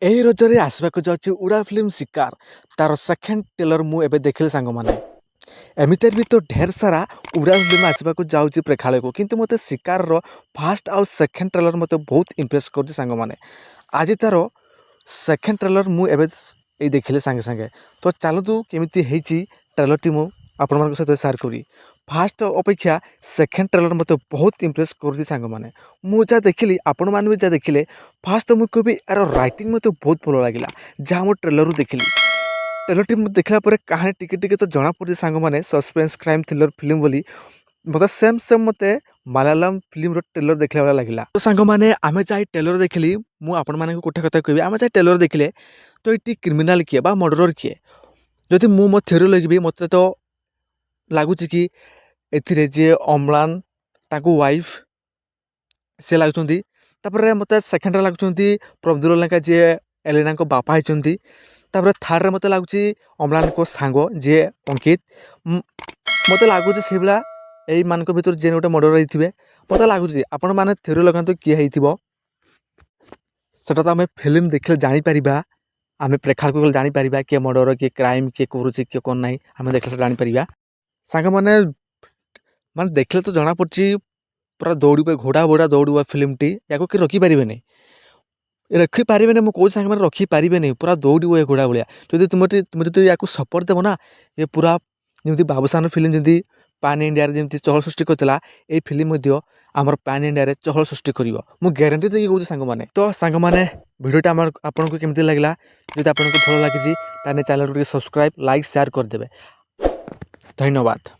ଏହି ରଜରେ ଆସିବାକୁ ଯାଉଛି ଉଡ଼ା ଫିଲ୍ମ ଶିକାର ତାର ସେକେଣ୍ଡ ଟ୍ରେଲର ମୁଁ ଏବେ ଦେଖିଲି ସାଙ୍ଗମାନେ। ଏମିତିରେ ବି ତ ଢେର ସାରା ଉଡ଼ା ଫିଲ୍ମ ଆସିବାକୁ ଯାଉଛି ପ୍ରେକ୍ଷାଳୟକୁ, କିନ୍ତୁ ମୋତେ ଶିକାରର ଫାଷ୍ଟ ଆଉ ସେକେଣ୍ଡ ଟ୍ରେଲର ମୋତେ ବହୁତ ଇମ୍ପ୍ରେସ୍ କରୁଛି ସାଙ୍ଗମାନେ। ଆଜି ତାର ସେକେଣ୍ଡ ଟ୍ରେଲର ମୁଁ ଏବେ ଏଇ ଦେଖିଲି ସାଙ୍ଗେ ସାଙ୍ଗେ। ତ ଚାଲନ୍ତୁ କେମିତି ହେଇଛି ଟ୍ରେଲରଟି ମୁଁ ଆପଣମାନଙ୍କ ସହିତ ସେୟାର କରିବି। ଫାଷ୍ଟ ଅପେକ୍ଷା ସେକେଣ୍ଡ ଟ୍ରେଲର ମୋତେ ବହୁତ ଇମ୍ପ୍ରେସ୍ କରୁଛି ସାଙ୍ଗମାନେ। ମୁଁ ଯାହା ଦେଖିଲି ଆପଣମାନେ ବି ଯାହା ଦେଖିଲେ, ଫାଷ୍ଟ ତ ମୁଁ କହିବି ଏହାର ରାଇଟିଂ ମୋତେ ବହୁତ ଭଲ ଲାଗିଲା ଯାହା ମୁଁ ଟ୍ରେଲରରୁ ଦେଖିଲି। ଟ୍ରେଲରଟି ମୁଁ ଦେଖିଲା ପରେ କାହାଣୀ ଟିକେ ଟିକେ ତ ଜଣାପଡ଼ୁଛି ସାଙ୍ଗମାନେ, ସସ୍ପେନ୍ସ କ୍ରାଇମ୍ ଥ୍ରିଲର ଫିଲ୍ମ ବୋଲି। ମୋତେ ସେମ୍ ମୋତେ ମାଲାୟାଲମ ଫିଲ୍ମର ଟ୍ରେଲର ଦେଖିଲା ଭଳିଆ ଲାଗିଲା। ତ ସାଙ୍ଗମାନେ ଆମେ ଯାଇ ଟ୍ରେଲର ଦେଖିଲି, ମୁଁ ଆପଣମାନଙ୍କୁ ଗୋଟେ କଥା କହିବି, ଆମେ ଯାଇ ଟ୍ରେଲର ଦେଖିଲେ ତ ଏଠି କ୍ରିମିନାଲ କିଏ ବା ମର୍ଡରର କିଏ? ଯଦି ମୁଁ ମୋ ଥିଓରି ଲଗିବି, ମୋତେ ତ ଲାଗୁଛି କି ଏଥିରେ ଯିଏ ଅମ୍ଳାନ ତାଙ୍କୁ ୱାଇଫ୍ ସେ ଲାଗୁଛନ୍ତି। ତାପରେ ମୋତେ ସେକେଣ୍ଡରେ ଲାଗୁଛନ୍ତି ପ୍ରଭୁଦେବ ଲେଙ୍କା ଯିଏ ଏଲେନାଙ୍କ ବାପା ହେଇଛନ୍ତି। ତାପରେ ଥାର୍ଡ଼ରେ ମୋତେ ଲାଗୁଛି ଅମ୍ଳାନଙ୍କ ସାଙ୍ଗ ଯିଏ ଅଙ୍କିତ। ମୋତେ ଲାଗୁଛି ସେଇଭଳିଆ ଏଇମାନଙ୍କ ଭିତରୁ ଯିଏ ଗୋଟେ ମର୍ଡର ହେଇଥିବେ ମୋତେ ଲାଗୁଛି। ଆପଣମାନେ ଥିଓରି ଲଗାନ୍ତୁ କିଏ ହେଇଥିବ, ସେଟା ତ ଆମେ ଫିଲ୍ମ ଦେଖିଲେ ଜାଣିପାରିବା। ଆମେ ପ୍ରେକ୍ଷାଳୟକୁ ଗଲେ ଜାଣିପାରିବା କିଏ ମର୍ଡର, କିଏ କ୍ରାଇମ୍, କିଏ କରୁଛି, କିଏ କ'ଣ ନାହିଁ, ଆମେ ଦେଖିଲେ ଜାଣିପାରିବା ସାଙ୍ଗମାନେ। ମାନେ ଦେଖିଲେ ତ ଜଣାପଡ଼ୁଛି ପୁରା ଦୌଡ଼ିବ, ଘୋଡ଼ା ବୋଡ଼ା ଦୌଡ଼ିବ ଫିଲ୍ମଟି। ୟାକୁ କେହି ରଖିପାରିବେନି, ରଖିପାରିବେନି। ମୁଁ କହୁଛି ସାଙ୍ଗମାନେ ରଖିପାରିବେନି, ପୁରା ଦୌଡ଼ିବ ଏ ଘୋଡ଼ା ଭଳିଆ। ଯଦି ତୁମେ ଯଦି ୟାକୁ ସପୋର୍ଟ ଦେବ ନା, ଏ ପୁରା ଯେମିତି ବାବୁସାନ ଫିଲ୍ମ ଯେମିତି ପାନ୍ ଇଣ୍ଡିଆରେ ଯେମିତି ଚହଳ ସୃଷ୍ଟି କରିଥିଲା, ଏଇ ଫିଲ୍ମ ମଧ୍ୟ ଆମର ପାନ୍ ଇଣ୍ଡିଆରେ ଚହଳ ସୃଷ୍ଟି କରିବ, ମୁଁ ଗ୍ୟାରେଣ୍ଟି ଦେଇକି କହୁଛି ସାଙ୍ଗମାନେ। ତ ସାଙ୍ଗମାନେ ଭିଡ଼ିଓଟା ଆପଣଙ୍କୁ କେମିତି ଲାଗିଲା? ଯଦି ଆପଣଙ୍କୁ ଭଲ ଲାଗିଛି ତାହେଲେ ଚ୍ୟାନେଲକୁ ଟିକେ ସବସ୍କ୍ରାଇବ୍, ଲାଇକ୍, ସେୟାର କରିଦେବେ। ଧନ୍ୟବାଦ।